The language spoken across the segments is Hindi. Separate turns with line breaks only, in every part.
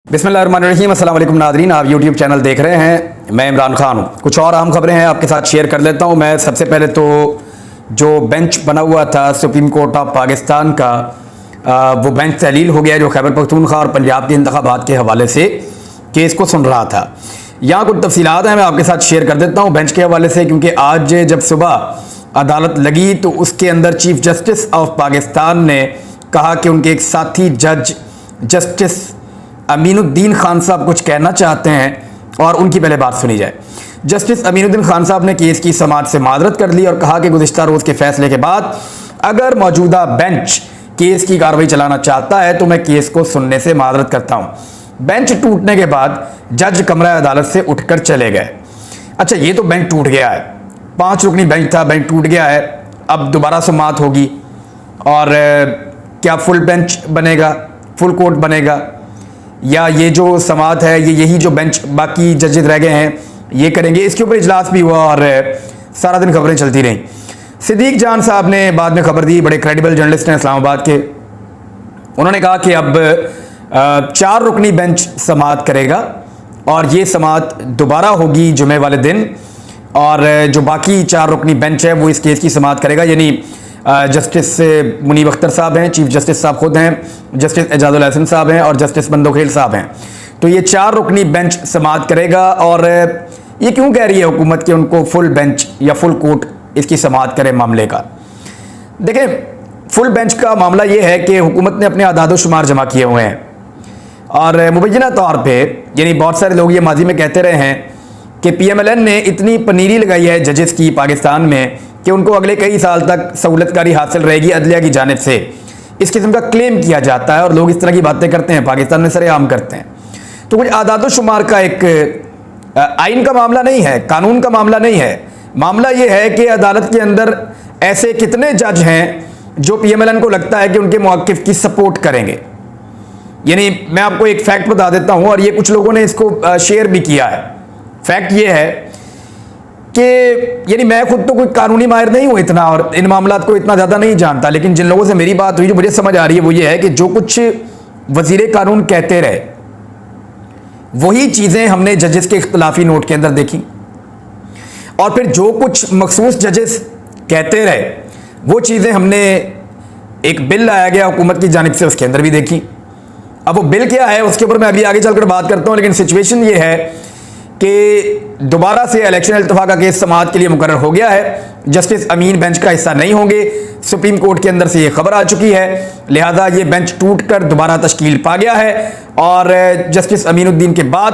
बिस्मिल्लाहिर्रहमानिर्रहीम। अस्सलाम वालेकुम नादरीन, आप यूट्यूब चैनल देख रहे हैं। मैं इमरान खान हूँ। कुछ और अहम खबरें हैं आपके साथ शेयर कर लेता हूँ। मैं सबसे पहले तो जो बेंच बना हुआ था सुप्रीम कोर्ट ऑफ पाकिस्तान का, वो बेंच तहलील हो गया जो खैबर पख्तूनख्वा और पंजाब के इंतखाबात के हवाले से केस को सुन रहा था। यहाँ कुछ तफसीलात हैं, मैं आपके साथ शेयर कर देता हूँ बेंच के हवाले से, क्योंकि आज जब सुबह अदालत लगी तो उसके अंदर चीफ जस्टिस ऑफ पाकिस्तान ने कहा कि उनके एक साथी जज जस्टिस अमीनुद्दीन खान साहब कुछ कहना चाहते हैं और उनकी पहले बात सुनी जाए। जस्टिस अमीनुद्दीन खान साहब ने केस की समाअत से माजरत कर ली और कहा कि गुज़िश्ता रोज़ के फैसले के बाद अगर मौजूदा बेंच केस की कार्रवाई चलाना चाहता है तो मैं केस को सुनने से माजरत करता हूं। बेंच टूटने के बाद जज कमरा अदालत से उठकर चले गए। अच्छा, ये तो बेंच टूट गया है, 5 रुकनी बेंच था, बेंच टूट गया है, अब दोबारा समाअत होगी और क्या फुल बेंच बनेगा, फुल कोर्ट बनेगा, या ये जो समाअत है ये यही जो बेंच बाकी जजेस रह गए हैं ये करेंगे। इसके ऊपर इजलास भी हुआ और सारा दिन खबरें चलती रहीं। सिद्दीक जान साहब ने बाद में खबर दी, बड़े क्रेडिबल जर्नलिस्ट हैं इस्लामाबाद के। उन्होंने कहा कि अब 4 रुकनी बेंच समाअत करेगा और ये समाअत दोबारा होगी जुमे वाले दिन, और जो बाकी 4 रुकनी बेंच है वो इस केस की समाअत करेगा। यानी जस्टिस मुनीब अख्तर साहब हैं, चीफ जस्टिस साहब खुद हैं, जस्टिस एजाजुल हसन साहब हैं और जस्टिस बंदोखेल साहब हैं। तो ये 4 रुकनी बेंच समाअत करेगा। और ये क्यों कह रही है हुकूमत कि उनको फुल बेंच या फुल कोर्ट इसकी समाअत करे मामले का? देखें, फुल बेंच का मामला ये है कि हुकूमत ने अपने आदाद शुमार जमा किए हुए हैं और मुबैना तौर पर, यानी बहुत सारे लोग ये माजी में कहते रहे हैं कि PMLN ने इतनी पनीरी लगाई है जजेस की पाकिस्तान में कि उनको अगले कई साल तक सहूलतकारी हासिल रहेगी अदलिया की जानिब से। इस किस्म का क्लेम किया जाता है और लोग इस तरह की बातें करते हैं, पाकिस्तान में सरेआम करते हैं। तो कुछ आदाद शुमार का एक आइन का मामला नहीं है, कानून का मामला नहीं है। मामला यह है कि अदालत के अंदर ऐसे कितने जज हैं जो PMLN को लगता है कि उनके मौक़िफ़ की सपोर्ट करेंगे। यानी मैं आपको एक फैक्ट बता देता हूँ और ये कुछ लोगों ने इसको शेयर भी किया है। फैक्ट ये है कि यानी मैं खुद तो कोई कानूनी माहिर नहीं हूं इतना और इन मामलात को इतना ज़्यादा नहीं जानता, लेकिन जिन लोगों से मेरी बात हुई जो मुझे समझ आ रही है वो ये है कि जो कुछ वजीर कानून कहते रहे वही चीज़ें हमने जजेस के इख्तलाफी नोट के अंदर देखी, और फिर जो कुछ मखसूस जजेस कहते रहे वो चीज़ें हमने, एक बिल लाया गया हुकूमत की जानिब से, उसके अंदर भी देखी। अब वो बिल क्या है उसके ऊपर मैं अभी आगे चलकर बात करता हूँ, लेकिन सिचुएशन ये है कि दोबारा से इलेक्शन इल्तफा का केस समाअत के लिए मुकर्रर हो गया है। जस्टिस अमीन बेंच का हिस्सा नहीं होंगे, सुप्रीम कोर्ट के अंदर से ये खबर आ चुकी है, लिहाजा ये बेंच टूट कर दोबारा तश्कील पा गया है और जस्टिस अमीनुद्दीन के बाद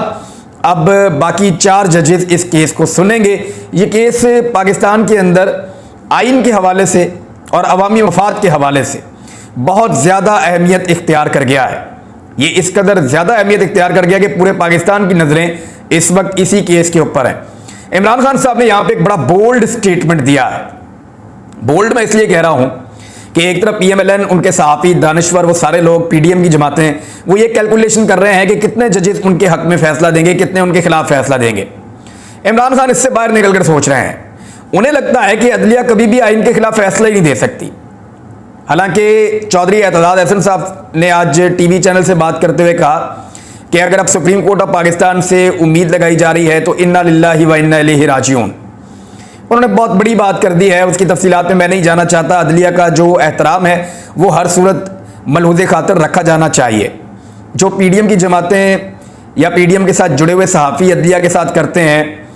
अब बाकी 4 जजेस इस केस को सुनेंगे। ये केस पाकिस्तान के अंदर आइन के हवाले से और अवामी मफाद के हवाले से बहुत ज़्यादा अहमियत इख्तियार कर गया है। ये इस कदर ज़्यादा अहमियत इख्तियार कर गया कि पूरे पाकिस्तान की नज़रें इस वक्त इसी केस के ऊपर है। इमरान खान साहब ने यहां पे एक बड़ा बोल्ड स्टेटमेंट दिया है। बोल्ड मैं इसलिए कह रहा हूं कि एक तरफ PMLN, उनके सहाफ़ी, दानिश्वर, वो सारे लोग, PDM की जमातें, वो ये कैलकुलेशन कर रहे हैं कि कितने जजेस उनके हक में फैसला देंगे, कितने उनके खिलाफ फैसला देंगे। इमरान खान इससे बाहर निकलकर सोच रहे हैं। उन्हें लगता है कि अदलिया कभी भी आइन के खिलाफ फैसला ही नहीं दे सकती। हालांकि चौधरी एतजाज हसन साहब ने आज TV चैनल से बात करते हुए कहा कि अगर अब सुप्रीम कोर्ट ऑफ पाकिस्तान से उम्मीद लगाई जा रही है तो इन्ना लिल्लाहि व इन्ना इलैहि राजिऊन। उन्होंने बहुत बड़ी बात कर दी है, उसकी तफसीलात में मैं नहीं जाना चाहता। अदलिया का जो एहतराम है वो हर सूरत मलहूज़े खातर रखा जाना चाहिए। जो PDM की जमातें या PDM के साथ जुड़े हुए सहाफ़ी अदलिया के साथ करते हैं,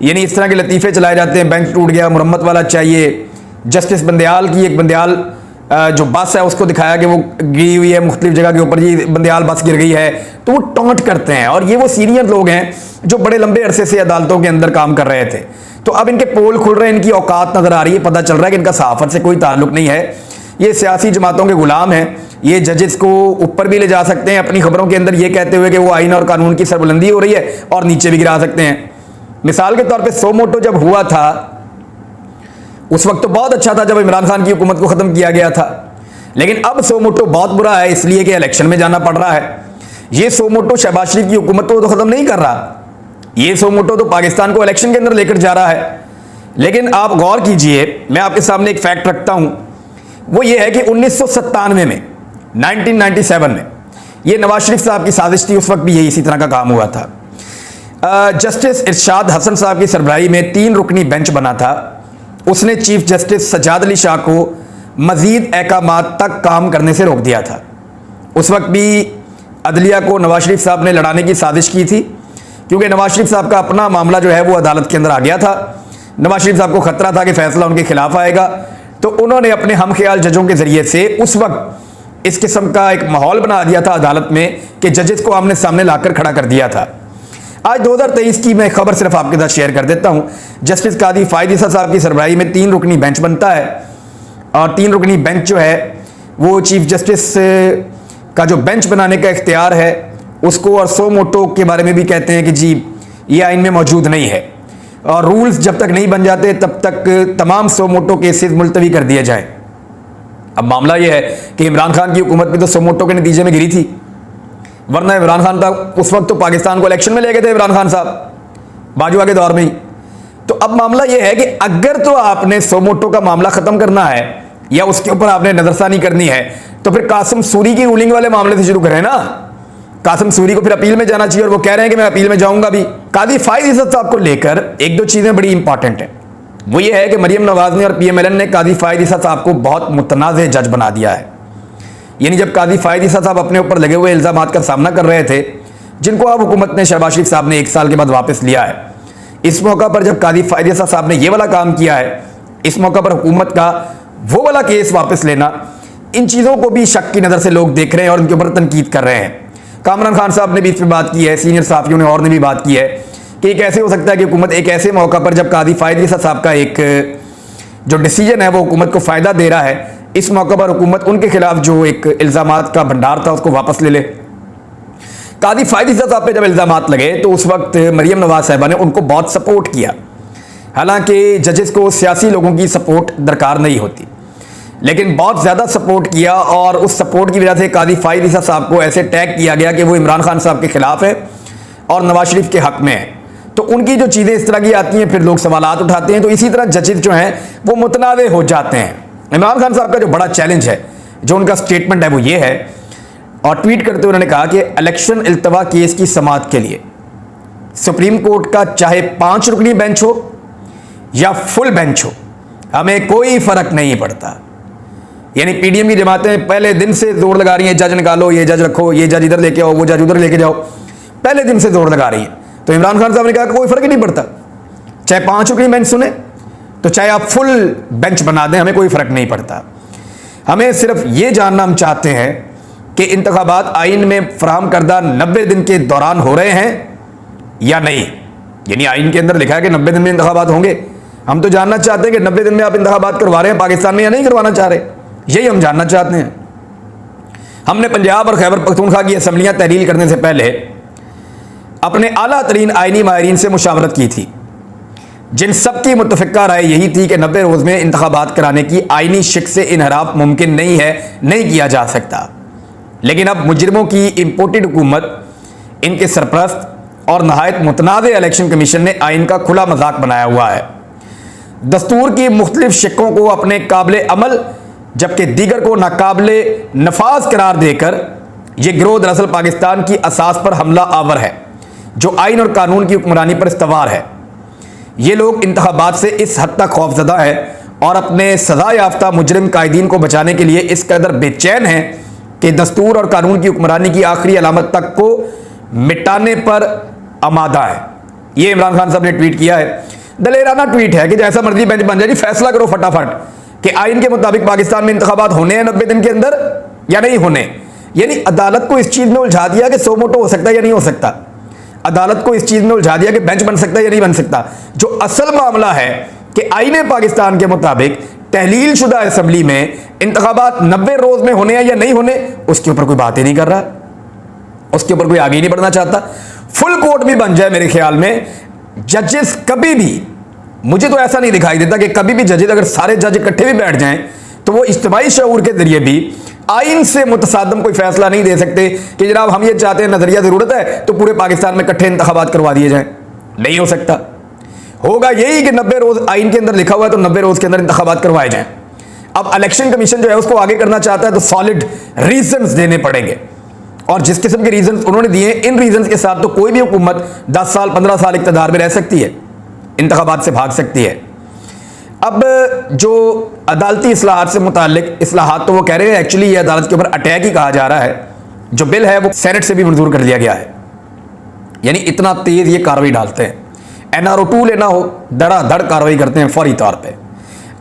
यानी इस तरह के लतीफ़े चलाए जाते हैं, बेंच टूट गया, मुरम्मत वाला चाहिए। जस्टिस बंदयाल की एक बंदयाल जो बस है उसको दिखाया कि वो गिरी हुई है मुख्तलिफ जगह के ऊपर, ये बंदयाल बस गिर गई है, तो वो टॉन्ट करते हैं। और ये वो सीनियर लोग हैं जो बड़े लंबे अरसे से अदालतों के अंदर काम कर रहे थे। तो अब इनके पोल खुल रहे हैं, इनकी औकात नजर आ रही है, पता चल रहा है कि इनका सहाफत से कोई ताल्लुक नहीं है, ये सियासी जमातों के गुलाम हैं। ये जजेस को ऊपर भी ले जा सकते हैं अपनी खबरों के अंदर ये कहते हुए कि वो आइन और कानून की सरबुलंदी हो रही है, और नीचे भी गिरा सकते हैं। मिसाल के तौर पर सो मोटो जब हुआ था उस वक्त तो बहुत अच्छा था जब इमरान खान की हुकूमत को ख़त्म किया गया था, लेकिन अब सो मोटो बहुत बुरा है इसलिए कि इलेक्शन में जाना पड़ रहा है। ये सो मोटो शहबाज शरीफ की हुकूमत को तो ख़त्म नहीं कर रहा, ये सो मोटो तो पाकिस्तान को इलेक्शन के अंदर लेकर जा रहा है। लेकिन आप गौर कीजिए, मैं आपके सामने एक फैक्ट रखता हूं, वो ये है कि 1997 में 1997 में ये नवाज शरीफ साहब की साजिश थी, उस वक्त भी यही इसी तरह का काम हुआ था। जस्टिस इरशाद हसन साहब की सरबराही में 3 रुकनी बेंच बना था। उसने चीफ जस्टिस सज्जाद अली शाह को मजीद अहकामात तक काम करने से रोक दिया था। उस वक्त भी अदलिया को नवाज शरीफ साहब ने लड़ाने की साजिश की थी, क्योंकि नवाज शरीफ साहब का अपना मामला जो है वो अदालत के अंदर आ गया था। नवाज शरीफ साहब को खतरा था कि फैसला उनके खिलाफ आएगा, तो उन्होंने अपने हम ख्याल जजों के जरिए से उस वक्त इस किस्म का एक माहौल बना दिया था अदालत में कि जजेस को आमने सामने लाकर खड़ा कर दिया था। आज 2023 की मैं खबर सिर्फ आपके साथ शेयर कर देता हूं। जस्टिस कादी फायद ईसा साहब की सरबराही में 3 रुकनी बेंच बनता है, और 3 रुकनी बेंच जो है वो चीफ जस्टिस का जो बेंच बनाने का इख्तियार है उसको, और सो मोटो के बारे में भी कहते हैं कि जी ये आइन में मौजूद नहीं है, और रूल्स जब तक नहीं बन जाते तब तक तमाम सो मोटो केसेस मुलतवी कर दिए जाए। अब मामला यह है कि इमरान खान की हुकूमत भी तो सो मोटो के नतीजे में गिरी थी, वरना इमरान खान था उस वक्त तो पाकिस्तान को इलेक्शन में ले गए थे इमरान खान साहब बाजवा के दौर में ही। तो अब मामला यह है कि अगर तो आपने सो मोटो का मामला खत्म करना है या उसके ऊपर आपने नजरसानी करनी है, तो फिर कासिम सूरी की रूलिंग वाले मामले से शुरू करें ना। कासिम सूरी को फिर अपील में जाना चाहिए, और वो कह रहे हैं कि मैं अपील में जाऊंगा भी। कादी फायद ईसा साहब को लेकर 1-2 चीजें बड़ी इंपॉर्टेंट है। वो ये है कि मरियम नवाज ने और PMLN ने कादी फायद ईसा साहब को बहुत मुतनाज़ जज बना दिया है। यानी जब कादी फायद ईसा साहब अपने ऊपर लगे हुए इल्जामात का सामना कर रहे थे, जिनको अब हुकूमत ने शहबाज शरीफ साहब ने 1 साल के बाद वापस लिया है, इस मौका पर जब कादी फायद ईसा साहब ने ये वाला काम किया है, इस मौका पर हुकूमत का वो वाला केस वापस लेना, इन चीज़ों को भी शक की नज़र से लोग देख रहे हैं और उनके ऊपर तनकीद कर रहे हैं। कामरान खान साहब ने भी इस पर बात की है, सीनियर सहाफ़ियों ने और ने भी बात की है कि कैसे हो सकता है कि हुकूमत एक ऐसे मौका पर जब कादी फायद ईसा साहब का एक जो डिसीजन है वो हुकूमत को फ़ायदा दे रहा है, इस मौका पर हुकूमत उनके खिलाफ जो एक इल्ज़ामात का भंडार था उसको वापस ले ले। कादी फायद ईसा साहब पे जब इल्ज़ामात लगे तो उस वक्त मरियम नवाज साहिबा ने उनको बहुत सपोर्ट किया। हालांकि जजेस को सियासी लोगों की सपोर्ट दरकार नहीं होती, लेकिन बहुत ज़्यादा सपोर्ट किया, और उस सपोर्ट की वजह से कादी फायद ईसा साहब को ऐसे टैग किया गया कि वो इमरान खान साहब के खिलाफ है और नवाज शरीफ के हक में है। तो उनकी जो चीज़ें इस तरह की आती हैं फिर लोग सवालात उठाते हैं, तो इसी तरह जजेस जो हैं वो मुतनाज़े हो जाते हैं। इमरान खान साहब का जो बड़ा चैलेंज है, जो उनका स्टेटमेंट है वो ये है, और ट्वीट करते हुए उन्होंने कहा कि इलेक्शन इल्तवा केस की समाअत के लिए सुप्रीम कोर्ट का चाहे 5 रुकनी बेंच हो या फुल बेंच हो, हमें कोई फ़र्क नहीं पड़ता। यानी PDM की जमातें पहले दिन से जोर लगा रही हैं, जज निकालो, ये जज रखो, ये जज इधर लेके आओ, वो जज उधर लेके जाओ, पहले दिन से जोर लगा रही हैं। तो इमरान खान साहब ने कहा कि कोई फर्क ही नहीं पड़ता, चाहे 5 रुकनी बेंच सुने तो चाहे आप फुल बेंच बना दें, हमें कोई फर्क नहीं पड़ता। हमें सिर्फ ये जानना हम चाहते हैं कि इंतखाबात आइन में फराहम करदा 90 दिन के दौरान हो रहे हैं या नहीं। यानी आइन के अंदर लिखा है कि 90 दिन में इंतखाबात होंगे, हम तो जानना चाहते हैं कि 90 दिन में आप इंतखाबात करवा रहे हैं पाकिस्तान में या नहीं करवाना चाह रहे, यही हम जानना चाहते हैं। हमने पंजाब और खैबर पख्तूनख्वा की असम्बलियाँ तहलील करने से पहले अपने आला तरीन आइनी माहिरीन से मुशावरत की थी, जिन सबकी मुतफ़िक़ा राय यही थी कि 90 रोज़ में इंतखाबात कराने की आइनी शिक से इनहराफ मुमकिन नहीं है, नहीं किया जा सकता। लेकिन अब मुजरिमों की इम्पोर्टेड हुकूमत, इनके सरपरस्त और नहायत मुतनाज़ इलेक्शन कमीशन ने आइन का खुला मजाक बनाया हुआ है। दस्तूर की मुख्तलिफ शिकों को अपने काबिल अमल जबकि दीगर को नाकाबिले नफाज करार देकर यह गिरोह दरअसल पाकिस्तान की असास पर हमला आवर है, जो आइन और कानून की हुक्मरानी पर इस्तवार है। ये लोग इंतखाबात से इस हद तक खौफजदा है और अपने सजा याफ्ता मुजरिम कायदीन को बचाने के लिए इस कदर बेचैन हैं कि दस्तूर और कानून की हुक्मरानी की आखिरी अलामत तक को मिटाने पर आमादा है। ये इमरान खान साहब ने ट्वीट किया है। दलेराना ट्वीट है कि जैसा मर्जी बेंच बन जाए जी, फैसला करो फटाफट कि आइन के मुताबिक पाकिस्तान में इंतखाबात होने हैं 90 दिन के अंदर या नहीं होने। यानी अदालत को इस चीज़ में उलझा दिया कि सो मोटो हो सकता है या नहीं हो सकता, अदालत को इस चीज़ में उलझा दिया कि बेंच बन सकता है या नहीं बन सकता। जो असल मामला है कि आइन पाकिस्तान के मुताबिक तहलील शुदा असम्बली में इंतखाबात 90 रोज़ में होने हैं या नहीं होने, उसके ऊपर कोई बात ही नहीं कर रहा, उसके ऊपर कोई आगे ही नहीं बढ़ना चाहता। फुल कोर्ट भी बन जाए मेरे ख्याल में, जजेस कभी भी, मुझे तो ऐसा नहीं दिखाई देता कि कभी भी जजेस, अगर सारे जज इकट्ठे भी बैठ जाएं तो वो इज्तिमाई शऊर के जरिए भी आइन से मुतसादम कोई फैसला नहीं दे सकते कि जनाब हम ये चाहते हैं, नजरिया जरूरत है तो पूरे पाकिस्तान में इकट्ठे इंतखाबात करवा दिए जाएं। नहीं हो सकता। होगा यही कि 90 रोज आइन के अंदर लिखा हुआ है तो 90 रोज के अंदर इंतखाबात करवाए जाएं। अब इलेक्शन कमीशन जो है उसको आगे करना चाहता है तो सॉलिड रीजंस देने पड़ेंगे और जिस किस्म के रीजन उन्होंने दिए, इन रीजन के साथ तो कोई भी हुकूमत 10 साल 15 साल इक़्तिदार में रह सकती है, इंतखाबात से भाग सकती है। अब जो अदालती इस्लाहात से मुताल्लिक इस्लाहात, तो वो कह रहे हैं एक्चुअली ये अदालत के ऊपर अटैक ही कहा जा रहा है। जो बिल है वो सेनेट से भी मंजूर कर लिया गया है, यानी इतना तेज ये कार्रवाई डालते हैं। NRO 2 लेना हो, धड़ाधड़ कार्रवाई करते हैं फौरी तौर पे।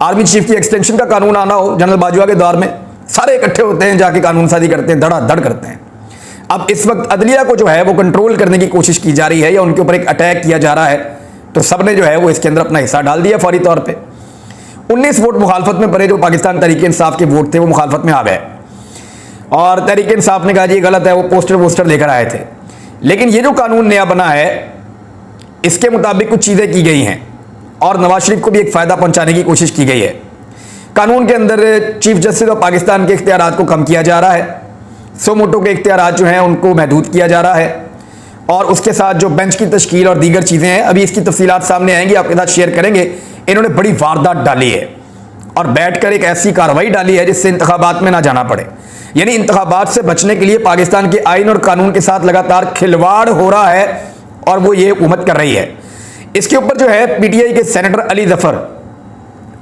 आर्मी चीफ की एक्सटेंशन का कानून आना हो जनरल बाजवा के दौर में, सारे इकट्ठे होते हैं, जाके कानून साजी करते हैं, धड़ाधड़ करते हैं। अब इस वक्त अदलिया को जो है वो कंट्रोल करने की कोशिश की जा रही है या उनके ऊपर एक अटैक किया जा रहा है, तो सबने जो है वो इसके अंदर अपना हिस्सा डाल दिया फौरी तौर पर। 19 वोट मुखालफत में पड़े, जो पाकिस्तान तहरीक इंसाफ के वोट थे वो मुखालफत में आ गए, और तहरीक इंसाफ ने कहा जी गलत है, वो पोस्टर लेकर आए थे। लेकिन ये जो कानून नया बना है, इसके मुताबिक कुछ चीज़ें की गई हैं और नवाज शरीफ को भी एक फ़ायदा पहुंचाने की कोशिश की गई है। कानून के अंदर चीफ जस्टिस ऑफ पाकिस्तान के इख्तियारात को कम किया जा रहा है, सो मोटो के इख्तियारात जो हैं उनको महदूद किया जा रहा है, और उसके साथ जो बेंच की तश्कील और दीगर चीज़ें हैं, अभी इसकी तफसीलात सामने आएंगी, आपके साथ शेयर करेंगे। इन्होंने बड़ी वारदात डाली है और बैठकर एक ऐसी कार्रवाई डाली है जिससे इंतखाबात में ना जाना पड़े, यानी इंतखाबात से बचने के लिए पाकिस्तान के आइन और कानून के साथ लगातार खिलवाड़ हो रहा है और वो ये हुकूमत कर रही है। इसके ऊपर जो है PTI के सेनेटर अली जफर,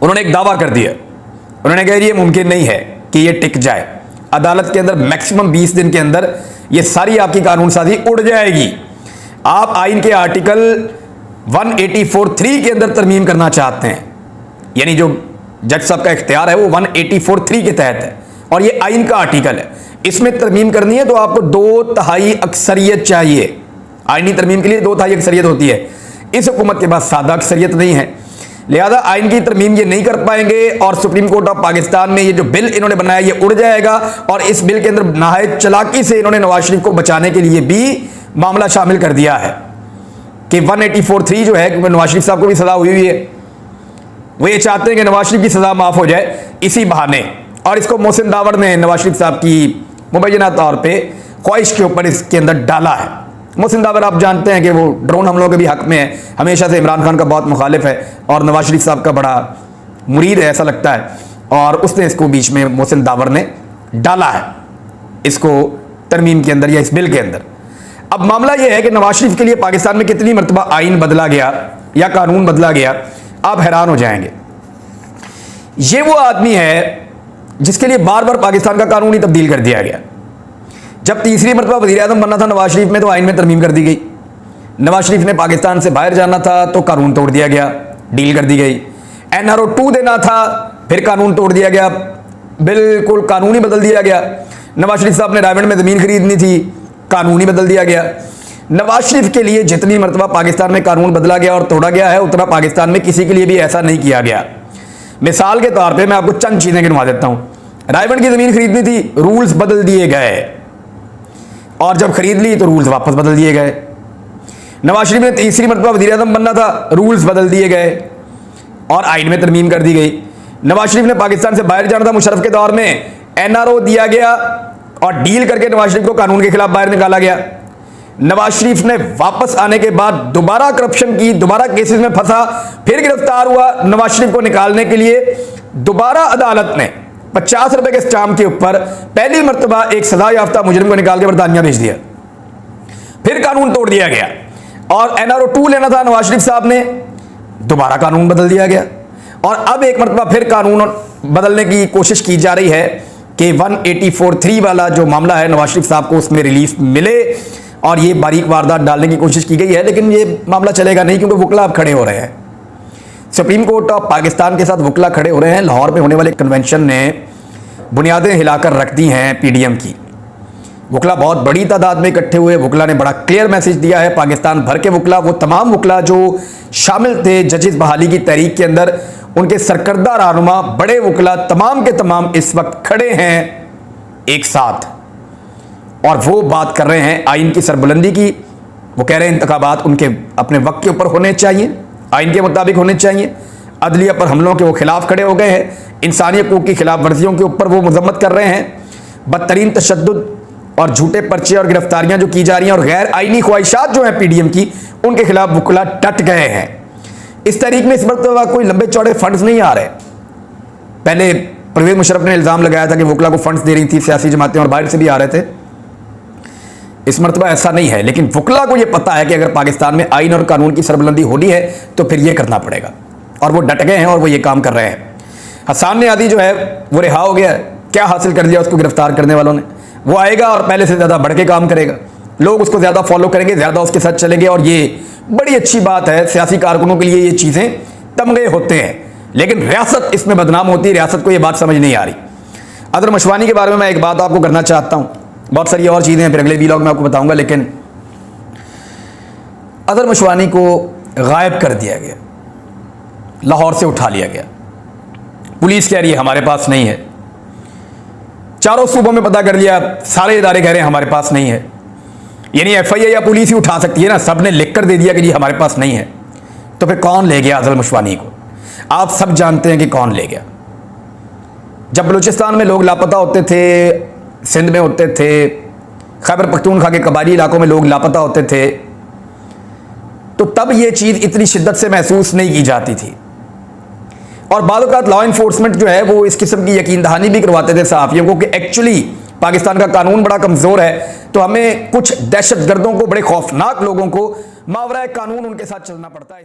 उन्होंने एक दावा कर दिया। उन्होंने कहा ये मुमकिन नहीं है कि ये टिक जाए, अदालत के अंदर मैक्सिमम 20 दिन के अंदर ये सारी आपकी कानून साजी उड़ जाएगी। आप आइन के आर्टिकल 184(3) के अंदर तरमीम करना चाहते हैं, यानी जो जज साहब का इख्तियार है वो 184(3) के तहत है और ये आइन का आर्टिकल है। इसमें तरमीम करनी है तो आपको 2/3 अक्सरियत चाहिए। आइनी तरमीम के लिए 2/3 अक्सरियत होती है। इस हुकूमत के पास सादा अक्सरियत नहीं है, लिहाजा आइन की तरमीम ये नहीं कर पाएंगे और सुप्रीम कोर्ट ऑफ पाकिस्तान में ये जो बिल इन्होंने बनाया ये उड़ जाएगा। और इस बिल के अंदर नहायत चालाकी से इन्होंने नवाज शरीफ को बचाने के लिए भी मामला शामिल कर दिया है कि 184(3) जो है, क्योंकि नवाज शरीफ साहब को भी सजा हुई है, वो ये चाहते हैं कि नवाज शरीफ की सजा माफ हो जाए इसी बहाने, और इसको मोहसिन दावर ने नवाज शरीफ साहब की मुबैना तौर पर ख्वाहिश के ऊपर इसके अंदर डाला है। मोहसिन दावर आप जानते हैं कि वो ड्रोन हमलों के भी हक में है, हमेशा से इमरान खान का बहुत मुखालिफ है और नवाज शरीफ साहब का बड़ा मुरीद है ऐसा लगता है, और उसने इसको बीच में मोहसिन दावर ने डाला है इसको तरमीम के अंदर या इस बिल के अंदर। अब मामला यह है कि नवाज शरीफ के लिए पाकिस्तान में कितनी मरतबा आइन बदला गया या कानून बदला गया, आप हैरान हो जाएंगे। ये वो आदमी है जिसके लिए बार बार पाकिस्तान का कानून ही तब्दील कर दिया गया। जब तीसरी मरतबा वज़ीर आज़म बनना था नवाज शरीफ में, तो आइन में तरमीम कर दी गई। नवाज शरीफ ने पाकिस्तान से बाहर जाना था तो कानून तोड़ दिया गया, डील कर दी गई। NRO 2 देना था, फिर कानून तोड़ दिया गया, बिल्कुल कानून ही बदल दिया गया। नवाज शरीफ साहब ने रायमंड में ज़मीन खरीदनी थी, कानून ही बदल दिया गया। नवाज शरीफ के लिए जितनी मरतबा पाकिस्तान में कानून बदला गया और तोड़ा गया है, उतना पाकिस्तान में किसी के लिए भी ऐसा नहीं किया गया। मिसाल के तौर पर मैं आपको चंद चीज़ें गिनवा देता हूँ। रायमंड की ज़मीन खरीदनी थी, रूल्स बदल दिए गए, और जब खरीद ली तो रूल्स वापस बदल दिए गए। नवाज शरीफ ने तीसरी मरतबा वज़ीर आज़म बनना था, रूल्स बदल दिए गए और आइन में तरमीम कर दी गई। नवाज शरीफ ने पाकिस्तान से बाहर जाना था मुशर्रफ के दौर में, NRO दिया गया और डील करके नवाज शरीफ को कानून के खिलाफ बाहर निकाला गया। नवाज शरीफ ने वापस आने के बाद दोबारा करप्शन की, दोबारा केसेस में फंसा, फिर गिरफ्तार हुआ। नवाज शरीफ को निकालने के लिए दोबारा अदालत ने 50 रुपए के स्टाम्प के ऊपर पहली मरतबा एक सजा याफ्ता मुजरिम को निकाल के बरतानिया भेज दिया, फिर कानून तोड़ दिया गया। और NRO 2 लेना था नवाज शरीफ साहब ने, दोबारा कानून बदल दिया गया, और अब एक मरतबा फिर कानून बदलने की कोशिश की जा रही है कि 184(3) वाला जो मामला है नवाज शरीफ साहब को उसमें रिलीफ मिले, और ये बारीक वारदात डालने की कोशिश की गई है। लेकिन ये मामला चलेगा नहीं, क्योंकि वकला अब खड़े हो रहे हैं। सुप्रीम कोर्ट ऑफ पाकिस्तान के साथ वकला खड़े हो रहे हैं। लाहौर में होने वाले कन्वेंशन ने बुनियादें हिलाकर रख दी हैं PDM की। वकला बहुत बड़ी तादाद में इकट्ठे हुए। वकला ने बड़ा क्लियर मैसेज दिया है, पाकिस्तान भर के वकला, वो तमाम वकला जो शामिल थे जजेस बहाली की तहरीक के अंदर, उनके सरकर्दा रहनुमा, बड़े वकला तमाम के तमाम इस वक्त खड़े हैं एक साथ, और वो बात कर रहे हैं आइन की सरबुलंदी की। वो कह रहे हैं इंतखाबात उनके अपने वक्त के ऊपर होने चाहिए, आइन के मुताबिक होने चाहिए। अदलिया पर हमलों के वो खिलाफ खड़े हो गए हैं, इंसानी हकूक़ की खिलाफ वर्जियों के ऊपर वो मजम्मत कर रहे हैं। बदतरीन तशद्दुद और झूठे पर्चे और गिरफ्तारियां जो की जा रही हैं और गैर आइनी ख्वाहिशात जो हैं PDM की, उनके खिलाफ वकला डट गए हैं। इस तहरीक में इस वक्त कोई लंबे चौड़े फंड्स नहीं आ रहे। पहले परवेज मुशर्रफ ने इल्ज़ाम लगाया था कि वकला को फंड्स दे रही थी सियासी जमातें और बाहर से भी आ रहे थे। इस मरतबा ऐसा नहीं है, लेकिन वकला को यह पता है कि अगर पाकिस्तान में आइन और कानून की सरबुलंदी होनी है तो फिर यह करना पड़ेगा, और वो डट गए हैं और वो ये काम कर रहे हैं। हसान नियाज़ी जो है वो रिहा हो गया, क्या हासिल कर लिया उसको गिरफ्तार करने वालों ने? वो आएगा और पहले से ज़्यादा बढ़ के काम करेगा, लोग उसको ज़्यादा फॉलो करेंगे, ज़्यादा उसके साथ चलेंगे, और ये बड़ी अच्छी बात है। सियासी कारकुनों के लिए ये चीज़ें तमगे होते हैं, लेकिन रियासत इसमें बदनाम होती है, रियासत को ये बात समझ नहीं आ रही। अदर मशवानी के बारे में मैं एक बात आपको करना चाहता हूँ, बहुत सारी और चीज़ें हैं, फिर अगले व्लॉग में आपको बताऊँगा, लेकिन अदर मशवानी को गायब कर दिया गया, लाहौर से उठा लिया गया। पुलिस कह रही है हमारे पास नहीं है, चारों सूबों में पता कर लिया, सारे इदारे कह रहे हैं हमारे पास नहीं है। यानी एफआईए या पुलिस ही उठा सकती है ना, सबने लिख कर दे दिया कि जी हमारे पास नहीं है, तो फिर कौन ले गया अदर मशवानी को? आप सब जानते हैं कि कौन ले गया। जब बलूचिस्तान में लोग लापता होते थे, सिंध में होते थे, खैबर पख्तूनख्वा के कबायली इलाकों में लोग लापता होते थे, तो तब यह चीज़ इतनी शिद्दत से महसूस नहीं की जाती थी, और बाद औक़ात लॉ इन्फोर्समेंट जो है वो इस किस्म की यकीन दहानी भी करवाते थे सहाफ़ियों को कि एक्चुअली पाकिस्तान का कानून बड़ा कमज़ोर है, तो हमें कुछ दहशत गर्दों को, बड़े खौफनाक लोगों को मावरा कानून उनके साथ चलना पड़ता है।